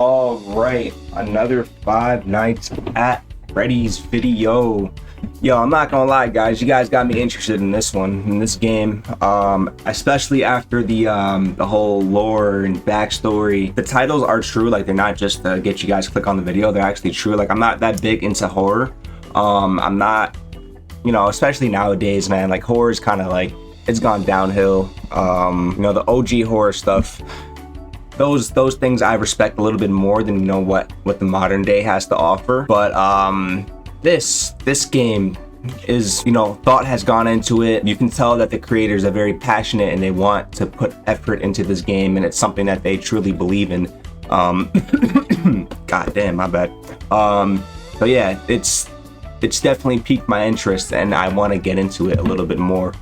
All right, another Five Nights at Freddy's video. Yo, I'm not gonna lie, guys. You guys got me interested in this one, in this game. Especially after the whole lore and backstory. The titles are true, like they're not just to get you guys to click on the video. They're actually true. Like I'm not that big into horror. I'm not, you know, especially nowadays, man. Like horror is kind of like it's gone downhill. You know, the OG horror stuff. Those things I respect a little bit more than, you know, what the modern day has to offer. But this game is, you know, thought has gone into it. You can tell that the creators are very passionate and they want to put effort into this game, and it's something that they truly believe in. God damn, my bad. So yeah, it's definitely piqued my interest and I want to get into it a little bit more.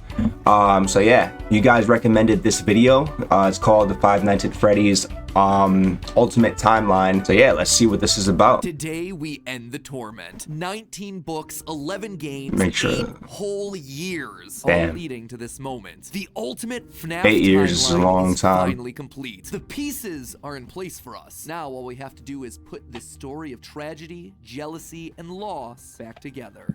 So yeah, you guys recommended this video. It's called the Five Nights at Freddy's Ultimate Timeline. So yeah, let's see what this is about. Today we end the torment. 19 books, 11 games, Make sure. 8 whole years, Damn. all leading to this moment. The ultimate Fnaf 8 years is a long time. Finally complete. The pieces are in place for us. Now all we have to do is put this story of tragedy, jealousy, and loss back together.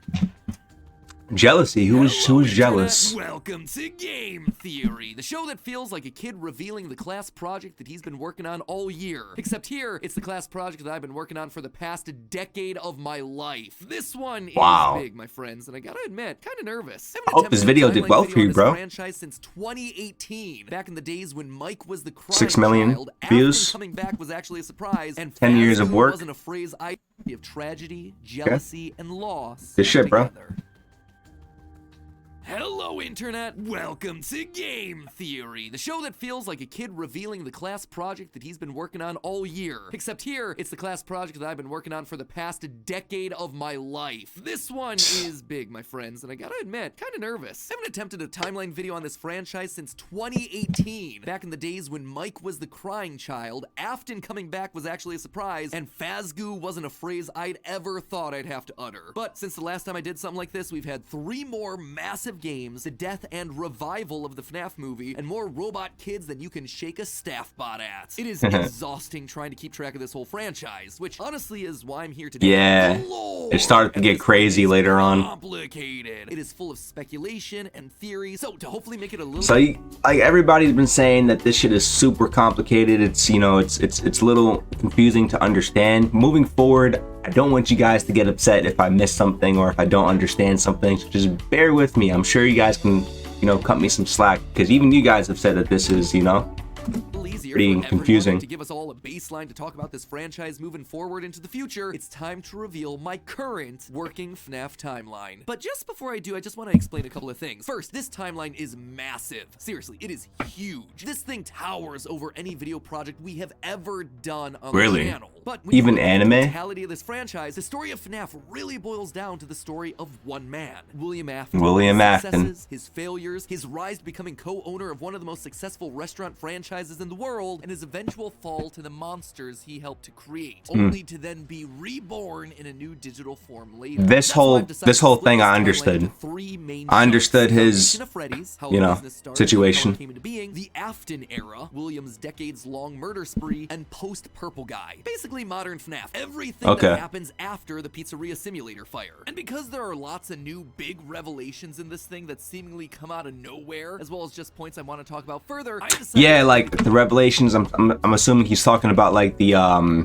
Jealousy? Who's jealous? Welcome to Game Theory, the show that feels like a kid revealing the class project that he's been working on all year. Except here, it's the class project that I've been working on for the past decade of my life. This one is big, my friends, and I gotta admit, kind of nervous. I hope this video did well for you, bro. Franchise since 2018, back in the days when Mike was the crying 6 million child, views. Coming back was actually a surprise, and 10 years of work. wasn't a phrase I of tragedy, jealousy, and loss. Good shit, bro. Hello, Internet! Welcome to Game Theory, the show that feels like a kid revealing the class project that he's been working on all year. Except here, it's the class project that I've been working on for the past decade of my life. This one is big, my friends, and I gotta admit, kinda nervous. I haven't attempted a timeline video on this franchise since 2018, back in the days when Mike was the crying child, Afton coming back was actually a surprise, and Fazgoo wasn't a phrase I'd ever thought I'd have to utter. But since the last time I did something like this, we've had 3 more massive games, the death and revival of the Fnaf movie, and more robot kids than you can shake a staff bot at. It is exhausting trying to keep track of this whole franchise, which honestly is why I'm here today. Yeah, it started to get crazy later on. Complicated. It is full of speculation and theory, so to hopefully make it a little... So, like, everybody's been saying that this shit is super complicated. It's, you know, it's a little confusing to understand. Moving forward, I don't want you guys to get upset if I miss something or if I don't understand something, so just bear with me. I'm sure you guys can, you know, cut me some slack, because even you guys have said that this is, you know, pretty confusing. To give us all a baseline to talk about this franchise moving forward into the future, it's time to reveal my current working Fnaf timeline. But just before I do, I just want to explain a couple of things. First, this timeline is massive. Seriously, it is huge. This thing towers over any video project we have ever done on the channel. But even anime? The totality of this franchise, the story of Fnaf really boils down to the story of one man, William Afton. His successes, his failures, his rise to becoming co-owner of one of the most successful restaurant franchises in the world, and his eventual fall to the monsters he helped to create, only to then be reborn in a new digital form later. This whole thing I understood. I understood his, you know, situation. Came into being, the Afton era, William's decades-long murder spree, and post-Purple Guy. Basically modern Fnaf. Everything that happens after the pizzeria simulator fire. And because there are lots of new big revelations in this thing that seemingly come out of nowhere, as well as just points I want to talk about further, I decided... Yeah, like the revelations, I'm assuming he's talking about like the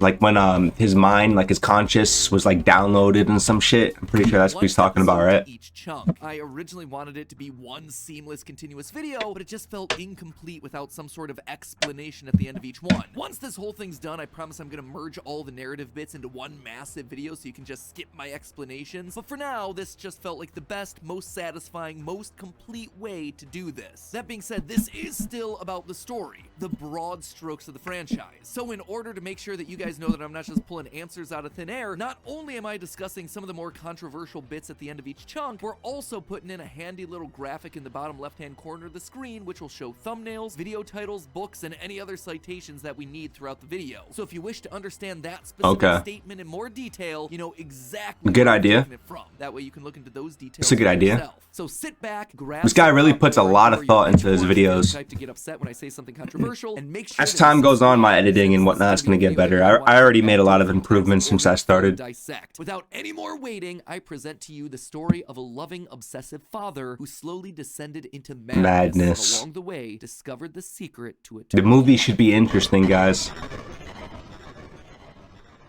like when his mind, like his conscious was like downloaded and some shit. I'm pretty sure that's what he's talking about, right? Each chunk. I originally wanted it to be one seamless continuous video, but it just felt incomplete without some sort of explanation at the end of each one. Once this whole thing's done, I promise I'm gonna merge all the narrative bits into one massive video so you can just skip my explanations. But for now, this just felt like the best, most satisfying, most complete way to do this. That being said, this is still about the story, the broad strokes of the franchise. So in order to make sure that you guys know that I'm not just pulling answers out of thin air, not only am I discussing some of the more controversial bits at the end of each chunk, we're also putting in a handy little graphic in the bottom left-hand corner of the screen, which will show thumbnails, video titles, books, and any other citations that we need throughout the video. So if you wish to understand understand that specific statement in more detail, you know exactly good where I'm idea. taking it from. That way you can look into those details. It's a good idea. Yourself. So sit back, grab This guy really some puts a popcorn lot of or your thought into his pitchfork, videos. type to get upset when I say something controversial, and make sure As that time you goes on, my subscribe, editing and since whatnot this is going to video get better. that you I already watch made a lot of actively improvements since I started. Dissect. Without any more waiting, I present to you the story of a loving, obsessive father who slowly descended into madness. Along the way, discovered the secret to it. The movie should be interesting, guys.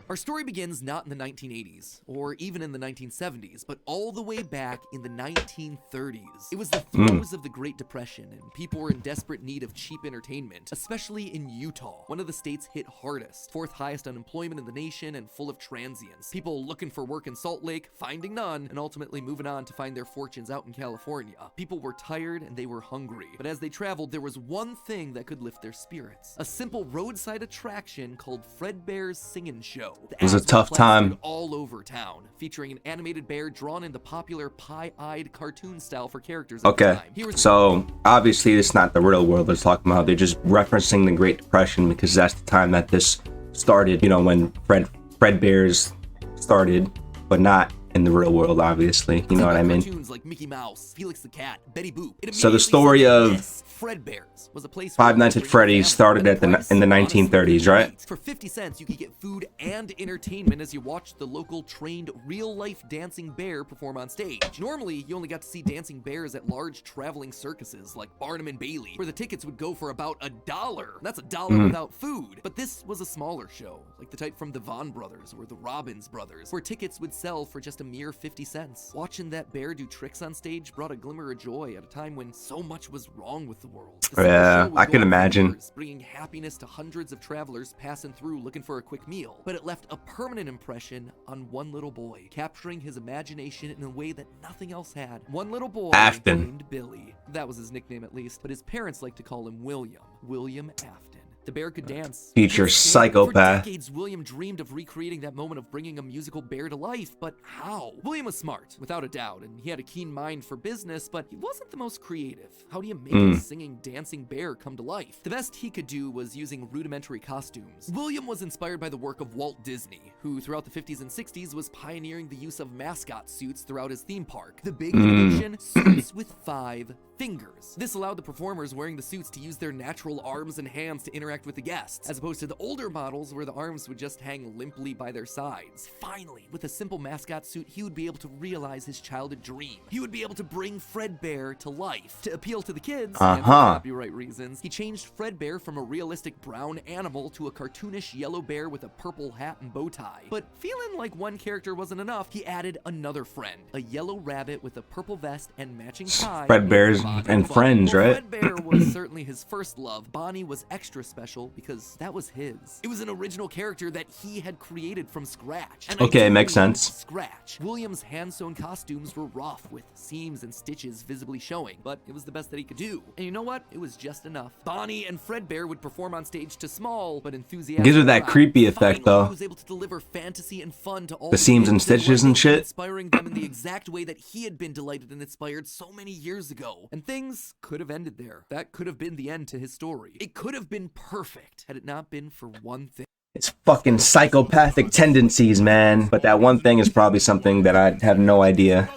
Our story begins not in the 1980s, or even in the 1970s, but all the way back in the 1930s. It was the throes of the Great Depression, and people were in desperate need of cheap entertainment, especially in Utah, one of the states hit hardest, fourth highest unemployment in the nation, and full of transients. People looking for work in Salt Lake, finding none, and ultimately moving on to find their fortunes out in California. People were tired and they were hungry, but as they traveled, there was one thing that could lift their spirits. A simple roadside attraction called Fredbear's Singin' Show. It was a tough time. All over town, featuring an animated bear drawn in the popular pie-eyed cartoon style for characters at the time. So obviously it's not the real world they're talking about. They're just referencing the Great Depression because that's the time that this started, you know, when Fredbear's started, but not in the real world, obviously. You know what I mean? Cartoons like Mickey Mouse, Felix the Cat, Betty Boop. So the story of Fredbear's was a place Five Nights at Freddy's started in the 1930s, right? For 50 cents, you could get food and entertainment as you watched the local trained real-life dancing bear perform on stage. Normally, you only got to see dancing bears at large traveling circuses like Barnum and Bailey, where the tickets would go for about $1. That's $1 without food. But this was a smaller show, like the type from the Vaughn Brothers or the Robbins Brothers, where tickets would sell for just a mere 50 cents. Watching that bear do tricks on stage brought a glimmer of joy at a time when so much was wrong with the world. Yeah, I can imagine. Bringing happiness to hundreds of travelers passing through looking for a quick meal. But it left a permanent impression on one little boy, capturing his imagination in a way that nothing else had. One little boy named Billy. That was his nickname at least, but his parents liked to call him William. William Afton. The bear could dance. Future psychopath. For decades, William dreamed of recreating that moment of bringing a musical bear to life, but how? William was smart, without a doubt, and he had a keen mind for business, but he wasn't the most creative. How do you make a singing, dancing bear come to life? The best he could do was using rudimentary costumes. William was inspired by the work of Walt Disney, who throughout the 50s and 60s was pioneering the use of mascot suits throughout his theme park. The big innovation, suits with 5 fingers. This allowed the performers wearing the suits to use their natural arms and hands to interact with the guests, as opposed to the older models where the arms would just hang limply by their sides. Finally, with a simple mascot suit, he would be able to realize his childhood dream. He would be able to bring Fredbear to life. To appeal to the kids, and for copyright reasons, he changed Fredbear from a realistic brown animal to a cartoonish yellow bear with a purple hat and bow tie. But feeling like one character wasn't enough, he added another friend, a yellow rabbit with a purple vest and matching tie. Fredbear's and friends, right? Fredbear was certainly his first love. Bonnie was extra special because that was his. It was an original character that he had created from scratch. And okay, makes sense. Scratch. William's hand-sewn costumes were rough with seams and stitches visibly showing, but it was the best that he could do. And you know what? It was just enough. Bonnie and Fredbear would perform on stage to small but enthusiastic. Gives her that creepy effect, though. He was able to deliver fantasy and fun to all the seams and stitches and shit, inspiring them in the exact way that he had been delighted and inspired so many years ago. And things could have ended there. That could have been the end to his story. It could have been perfect had it not been for one thing. It's fucking psychopathic tendencies, man. But that one thing is probably something that I have no idea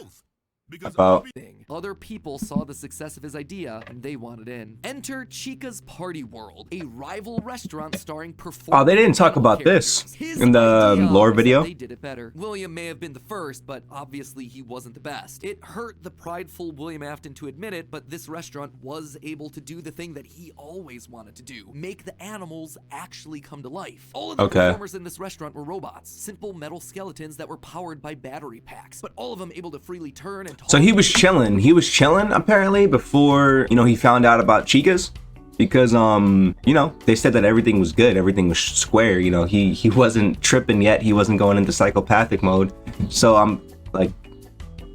about. Other people saw the success of his idea and they wanted in. Enter Chica's Party World, a rival restaurant starring performers. Oh, they didn't talk about this in the lore video. They did it better. William may have been the first, but obviously he wasn't the best. It hurt the prideful William Afton to admit it, but this restaurant was able to do the thing that he always wanted to do: make the animals actually come to life. All of the performers in this restaurant were robots, simple metal skeletons that were powered by battery packs, but all of them able to freely turn and talk. So he was chilling. He was chilling apparently before, you know, he found out about Chica's, because you know, they said that everything was good, everything was square, you know, he wasn't tripping yet, he wasn't going into psychopathic mode. So I'm like,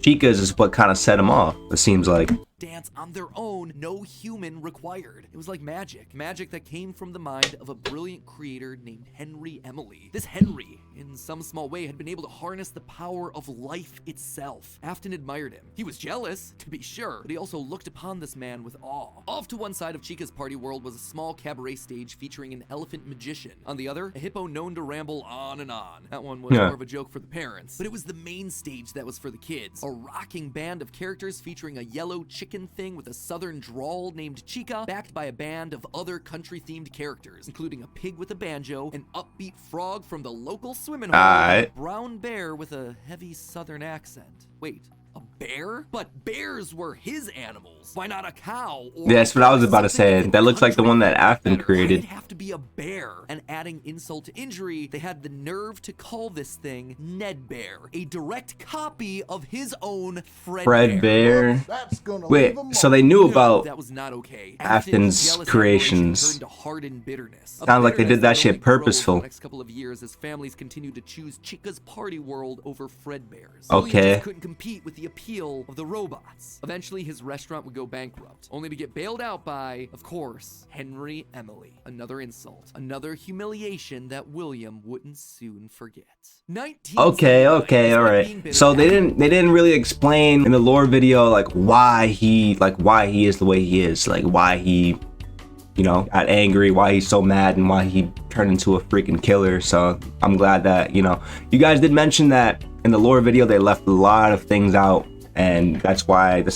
Chica's is what kind of set him off, it seems like. dance on their own, no human required. It was like magic. Magic that came from the mind of a brilliant creator named Henry Emily. This Henry, in some small way, had been able to harness the power of life itself. Afton admired him. He was jealous, to be sure, but he also looked upon this man with awe. Off to one side of Chica's party world was a small cabaret stage featuring an elephant magician. On the other, a hippo known to ramble on and on. That one was more of a joke for the parents, but it was the main stage that was for the kids. A rocking band of characters featuring a yellow chicken thing with a southern drawl named Chica, backed by a band of other country-themed characters, including a pig with a banjo, an upbeat frog from the local swimming hole, and a brown bear with a heavy southern accent. Wait, a bear? But bears were his animals. Why not a cow? Or that's what I was about to say. That looks like the one that Afton created. It'd have to be a bear. And adding insult to injury, they had the nerve to call this thing Ned Bear, a direct copy of his own Fred Bear. Wait, so they knew about that was not okay. Afton's creations. Turned to hardened bitterness. Sounds like they did that shit purposeful. The next couple of years as families continued to choose Chica's party world over Fredbear's. Okay. Just couldn't compete with the appeal of the robots. Eventually, his restaurant would go bankrupt, only to get bailed out by, of course, Henry Emily. Another insult, another humiliation that William wouldn't soon forget. Okay, all right. So they didn't really explain in the lore video like why he is the way he is, like why he, you know, got angry, why he's so mad, and why he turned into a freaking killer. So I'm glad that, you know, you guys did mention that in the lore video they left a lot of things out, and that's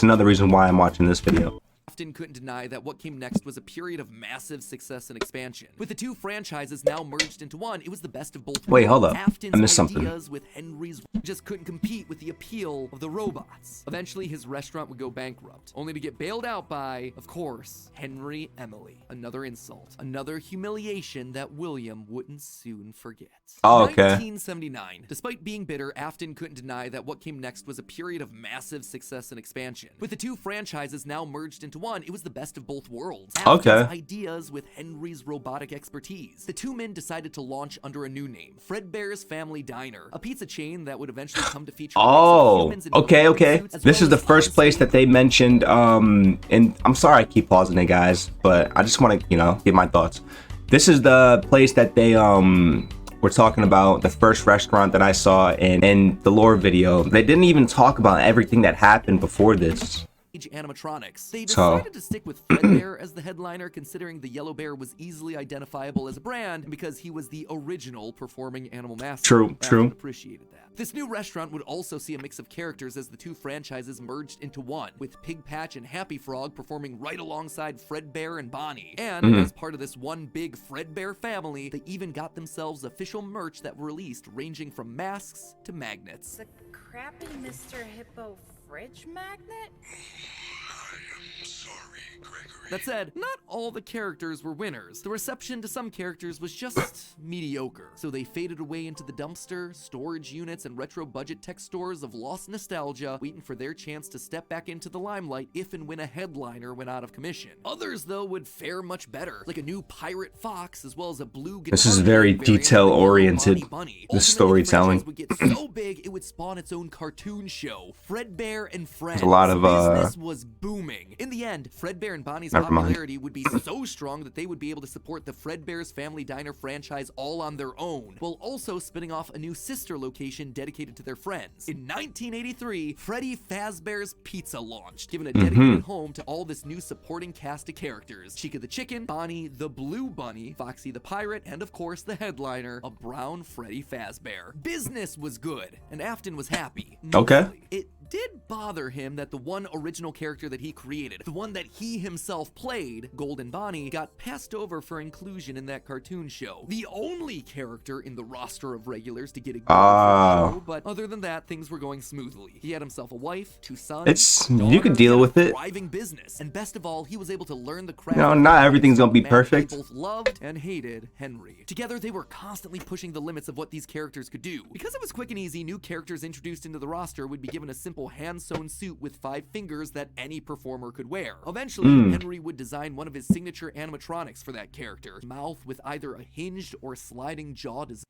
another reason why I'm watching this video. Afton couldn't deny that what came next was a period of massive success and expansion. With the two franchises now merged into one, it was the best of both worlds. Wait, hold up. Afton's I missed something. ideas with Henry's just couldn't compete with the appeal of the robots. Eventually, his restaurant would go bankrupt, only to get bailed out by, of course, Henry Emily. Another insult, another humiliation that William wouldn't soon forget. Oh, okay. 1979. Despite being bitter, Afton couldn't deny that what came next was a period of massive success and expansion. With the two franchises now merged into one, it was the best of both worlds. Afton's ideas with Henry's robotic expertise. The two men decided to launch under a new name, Fredbear's Family Diner, a pizza chain that would eventually come to feature humans and okay. This is the first place that they mentioned, and I'm sorry I keep pausing it, guys, but I just want to, you know, give my thoughts. This is the place that they, we're talking about, the first restaurant that I saw in the lore video. They didn't even talk about everything that happened before this. Animatronics. They decided to stick with Fredbear as the headliner, considering the yellow bear was easily identifiable as a brand, and because he was the original performing animal mascot. True. Appreciated that. This new restaurant would also see a mix of characters as the two franchises merged into one, with Pig Patch and Happy Frog performing right alongside Fredbear and Bonnie. And as part of this one big Fredbear family, they even got themselves official merch that were released, ranging from masks to magnets. The crappy Mr. Hippo fridge magnet? I am sorry, Gregory. That said, not all the characters were winners. The reception to some characters was just mediocre, so they faded away into the dumpster, storage units, and retro budget tech stores of lost nostalgia, waiting for their chance to step back into the limelight if and when a headliner went out of commission. Others, though, would fare much better, like a new pirate fox, as well as a blue guitar. This is very detail-oriented, the storytelling. The would get so big, it would spawn its own cartoon show, Fredbear and Friends. There's a lot of, business was booming. In the end, Fredbear and Bonnie's popularity would be so strong that they would be able to support the Fredbear's Family Diner franchise all on their own, while also spinning off a new sister location dedicated to their friends. In 1983, Freddy Fazbear's Pizza launched, giving a dedicated home to all this new supporting cast of characters: Chica the Chicken, Bonnie the Blue Bunny, Foxy the Pirate, and of course the headliner, a brown Freddy Fazbear. Business was good, and Afton was happy. Mostly. It did bother him that the one original character that he created, the one that he himself played, Golden Bonnie, got passed over for inclusion in that cartoon show. The only character in the roster of regulars to get a good show, but other than that, things were going smoothly. He had himself a wife, 2 sons, you could deal with it. Thriving business, and best of all, he was able to learn the craft. No, not everything's gonna be perfect. They both loved and hated Henry. Together, they were constantly pushing the limits of what these characters could do. Because it was quick and easy, new characters introduced into the roster would be given a simple hand-sewn suit with 5 fingers that any performer could wear. Eventually, Henry would design one of his signature animatronics for that character, mouth with either a hinged or sliding jaw design.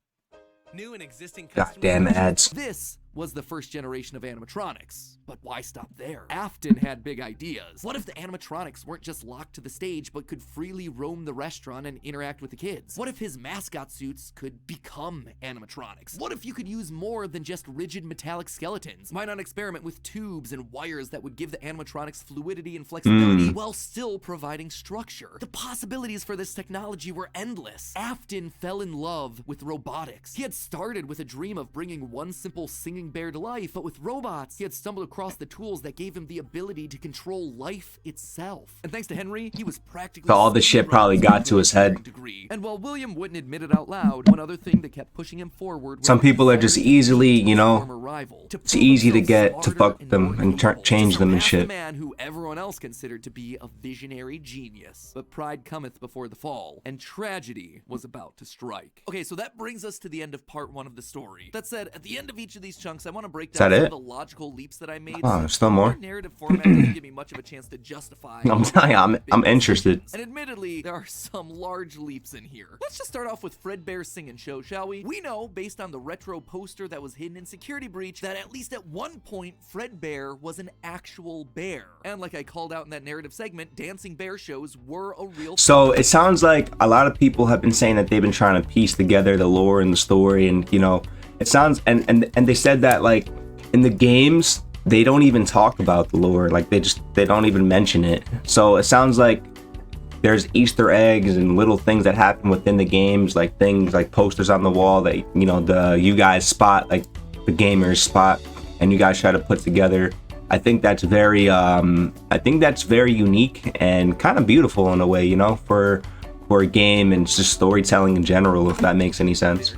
New and existing goddamn ads. This was the first generation of animatronics. But why stop there? Afton had big ideas. What if the animatronics weren't just locked to the stage, but could freely roam the restaurant and interact with the kids? What if his mascot suits could become animatronics? What if you could use more than just rigid metallic skeletons? Why not experiment with tubes and wires that would give the animatronics fluidity and flexibility while still providing structure? The possibilities for this technology were endless. Afton fell in love with robotics. He had started with a dream of bringing one simple singing bear to life, but with robots, he had stumbled across the tools that gave him the ability to control life itself. And thanks to Henry, he was practically So all this shit probably got to his head. And while William wouldn't admit it out loud, one other thing that kept pushing him forward. Some people are just easily, you know, it's easy to get to fuck them and change them and shit. The man who everyone else considered to be a visionary genius. But pride cometh before the fall, and tragedy was about to strike. Okay, so that brings us to the end of part 1 of the story. That said, at the end of each of these chunks, I want to break down some of the logical leaps that I made. Oh, there's still more. Narrative format doesn't give me much of a chance to justify. I'm telling you, I'm interested. And admittedly, there are some large leaps in here. Let's just start off with Fredbear's Singin' Show, shall we? We know, based on the retro poster that was hidden in Security Breach, that at least at one point, Fredbear was an actual bear. And like I called out in that narrative segment, dancing bear shows were a real So it sounds like a lot of people have been saying that they've been trying to piece together the lore and the story, and you know, it sounds and they said that like in the games they don't even talk about the lore, like they don't even mention it. So it sounds like there's Easter eggs and little things that happen within the games, like things like posters on the wall that, you know, you guys spot, like the gamers spot, and you guys try to put together. I think that's very unique and kind of beautiful in a way, you know, for a game and just storytelling in general, if that makes any sense.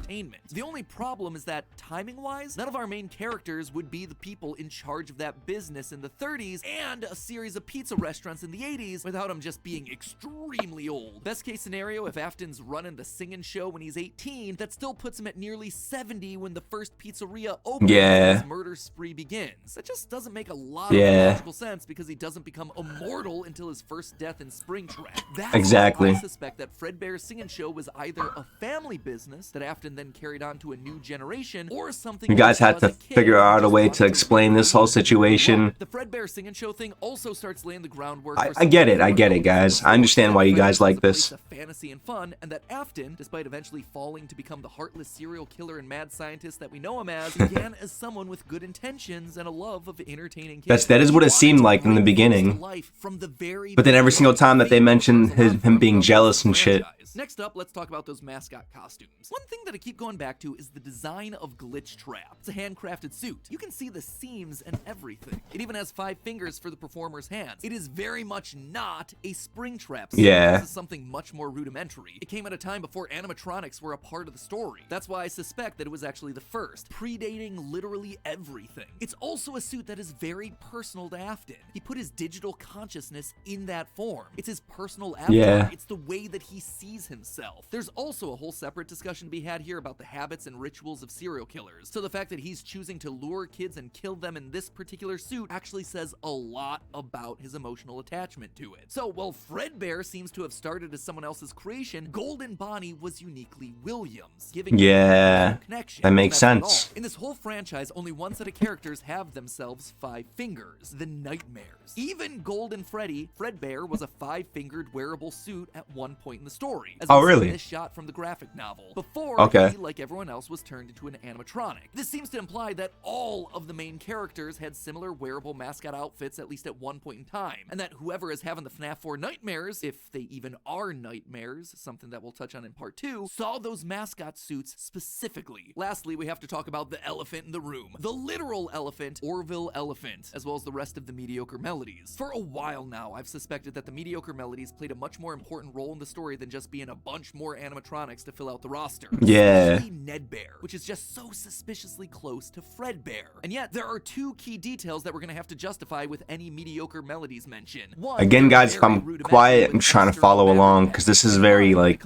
The only problem is that, timing-wise, none of our main characters would be the people in charge of that business in the 30s and a series of pizza restaurants in the 80s without them just being extremely old. Best case scenario, if Afton's running the Singin' Show when he's 18, that still puts him at nearly 70 when the first pizzeria opens and his murder spree begins. That just doesn't make a lot of logical sense because he doesn't become immortal until his first death in Springtrap. That's why I suspect that Fredbear's Singin' Show was either a family business that Afton then carried on to a new generation, or something. You guys had to figure out a way to explain this whole situation. The Fredbear Singin' Show thing also starts laying the groundwork. I get it, guys. I understand why you guys like this. Fantasy and fun, and that Afton, despite eventually falling to become the heartless serial killer and mad scientist that we know him as, began as someone with good intentions and a love of entertaining kids. That is what it seemed like in the beginning. But then every single time that they mentioned him being jealous and shit. Next up, let's talk about those mascot costumes. One thing that I keep going back to is the design of Glitch Trap. It's a handcrafted suit. You can see the seams and everything. It even has 5 fingers for the performer's hands. It is very much not a Springtrap suit. Yeah. This is something much more rudimentary. It came at a time before animatronics were a part of the story. That's why I suspect that it was actually the first, predating literally everything. It's also a suit that is very personal to Afton. He put his digital consciousness in that form. It's his personal avatar. Yeah. It's the way that he sees himself. There's also a whole separate discussion to be had here about the habits and rituals of serial killers. So the fact that he's choosing to lure kids and kill them in this particular suit actually says a lot about his emotional attachment to it. So while Fredbear seems to have started as someone else's creation, Golden Bonnie was uniquely Williams, giving him a connection. That makes sense. In this whole franchise, only one set of characters have themselves 5 fingers, the Nightmares. Even Golden Freddy, Fredbear was a 5-fingered wearable suit at one point in the story. As really? This shot from the graphic novel. Before he, like everyone else, was turned into an animatronic. This seems to imply that all of the main characters had similar wearable mascot outfits at least at one point in time, and that whoever is having the Fnaf 4 nightmares, if they even are nightmares, something that we'll touch on in part 2, saw those mascot suits specifically. Lastly, we have to talk about the elephant in the room. The literal elephant, Orville Elephant, as well as the rest of the mediocre melodies. For a while now, I've suspected that the mediocre melodies played a much more important role in the story than just being a bunch more animatronics to fill out the roster. Yeah. Especially Ned Bear, which is just so suspiciously close to Fredbear. And yet, there are 2 key details that we're gonna have to justify with any mediocre melodies mention. One, again, guys, if I'm quiet, I'm trying to follow along because this is very, like,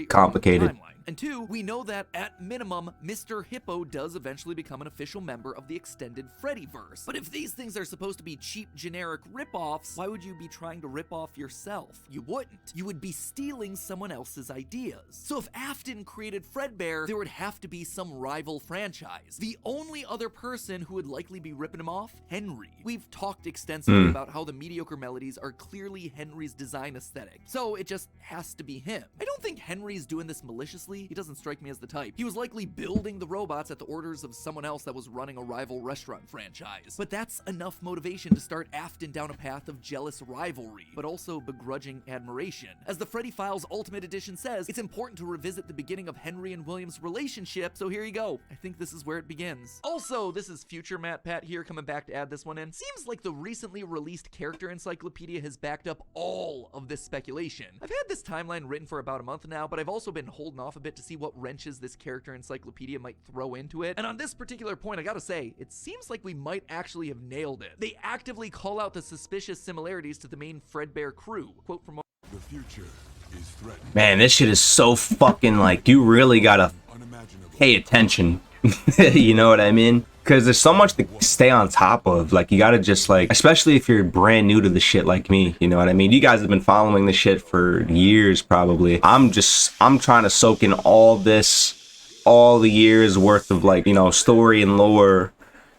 complicated. And 2, we know that at minimum, Mr. Hippo does eventually become an official member of the extended Freddyverse. But if these things are supposed to be cheap, generic rip-offs, why would you be trying to rip off yourself? You wouldn't. You would be stealing someone else's ideas. So if Afton created Fredbear, there would have to be some rival franchise. The only other person who would likely be ripping him off? Henry. We've talked extensively about how the mediocre melodies are clearly Henry's design aesthetic, so it just has to be him. I don't think Henry's doing this maliciously. He doesn't strike me as the type. He was likely building the robots at the orders of someone else that was running a rival restaurant franchise. But that's enough motivation to start Afton down a path of jealous rivalry, but also begrudging admiration. As the Freddy Files Ultimate Edition says, it's important to revisit the beginning of Henry and William's relationship, so here you go. I think this is where it begins. Also, this is future Matt Pat here coming back to add this one in. Seems like the recently released character encyclopedia has backed up all of this speculation. I've had this timeline written for about a month now, but I've also been holding off a bit to see what wrenches this character encyclopedia might throw into it. And on this particular point, I gotta say, it seems like we might actually have nailed it. They actively call out the suspicious similarities to the main Fredbear crew. Quote from The future is threatened. Man, this shit is so fucking like, you really gotta Unimaginable. pay attention. You know what I mean? Because there's so much to stay on top of. Like, you gotta just like, especially if you're brand new to the shit like me, you know what I mean? You guys have been following this shit for years probably. I'm trying to soak in all this, all the years worth of like, you know, story and lore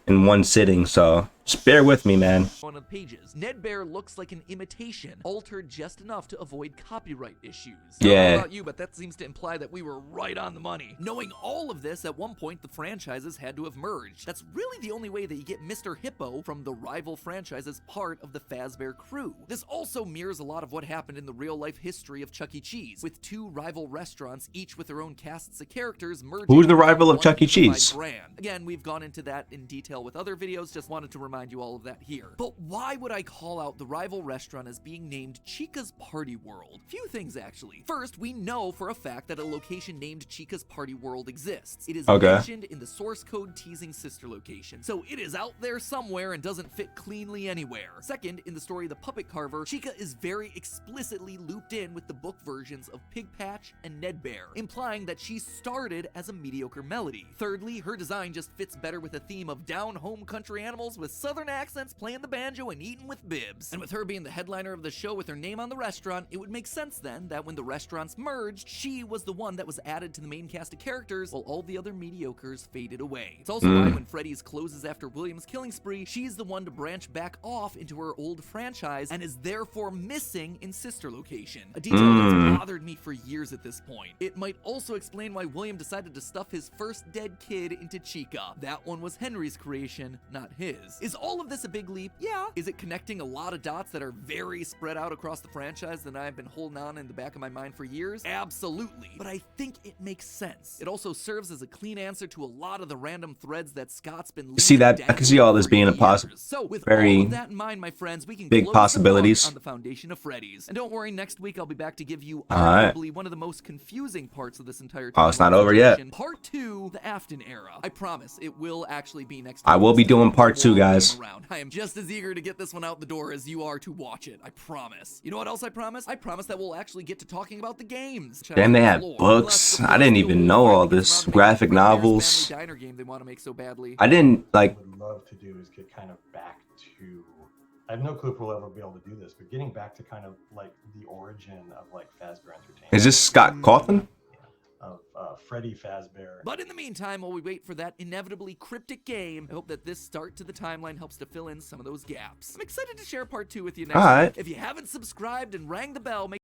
in one sitting. So just bear with me, man. one of the pages. Ned Bear looks like an imitation, altered just enough to avoid copyright issues. I don't know about you, but that seems to imply that we were right on the money. Knowing all of this, at one point the franchises had to have merged. That's really the only way that you get Mr. Hippo from the rival franchise as part of the Fazbear crew. This also mirrors a lot of what happened in the real-life history of Chuck E. Cheese, with two rival restaurants, each with their own casts of characters merging. Who's the rival of Chuck E. unified Cheese? Brand. Again, we've gone into that in detail with other videos, just wanted to remind you all of that here. But why would I call out the rival restaurant as being named Chica's Party World? Few things, actually. First, we know for a fact that a location named Chica's Party World exists. It is mentioned in the source code teasing sister location, so it is out there somewhere and doesn't fit cleanly anywhere. Second, in the story The Puppet Carver, Chica is very explicitly looped in with the book versions of Pig Patch and Ned Bear, implying that she started as a mediocre melody. Thirdly, her design just fits better with a theme of down-home country animals with southern accents playing the banjo and eating with bibs. And with her being the headliner of the show with her name on the restaurant, it would make sense then that when the restaurants merged, she was the one that was added to the main cast of characters while all the other mediocres faded away. It's also why when Freddys closes after William's killing spree, she's the one to branch back off into her old franchise and is therefore missing in sister location. A detail that's bothered me for years at this point. It might also explain why William decided to stuff his first dead kid into Chica. That one was Henry's creation, not his. Is all of this a big leap? Yeah. Is it connecting a lot of dots that are very spread out across the franchise that I've been holding on in the back of my mind for years? Absolutely. But I think it makes sense. It also serves as a clean answer to a lot of the random threads that Scott's been See that? I can see all this being a possible, so with very all of that in mind, my friends, we can big close the book possibilities. on the foundation of Freddy's. And don't worry, next week I'll be back to give you right. arguably one of the most confusing parts of this entire Oh, it's not over yet. Part 2, the Afton era. I promise it will actually be next I week. will be doing part 2, guys. I am just as eager to get this one out the door as you are to watch it. I promise. You know what else I promise? I promise that we'll actually get to talking about the games. Damn, they had books. I didn't even know all this. Graphic novels. Diner game they want to make so badly. I didn't like. What I would love to do is get kind of back to. I have no clue if we'll ever be able to do this, but getting back to kind of like the origin of like Fazbear Entertainment. Is this Scott Cawthon? Of Freddy Fazbear. But in the meantime, while we wait for that inevitably cryptic game, I hope that this start to the timeline helps to fill in some of those gaps. I'm excited to share part 2 with you next week. If you haven't subscribed and rang the bell, make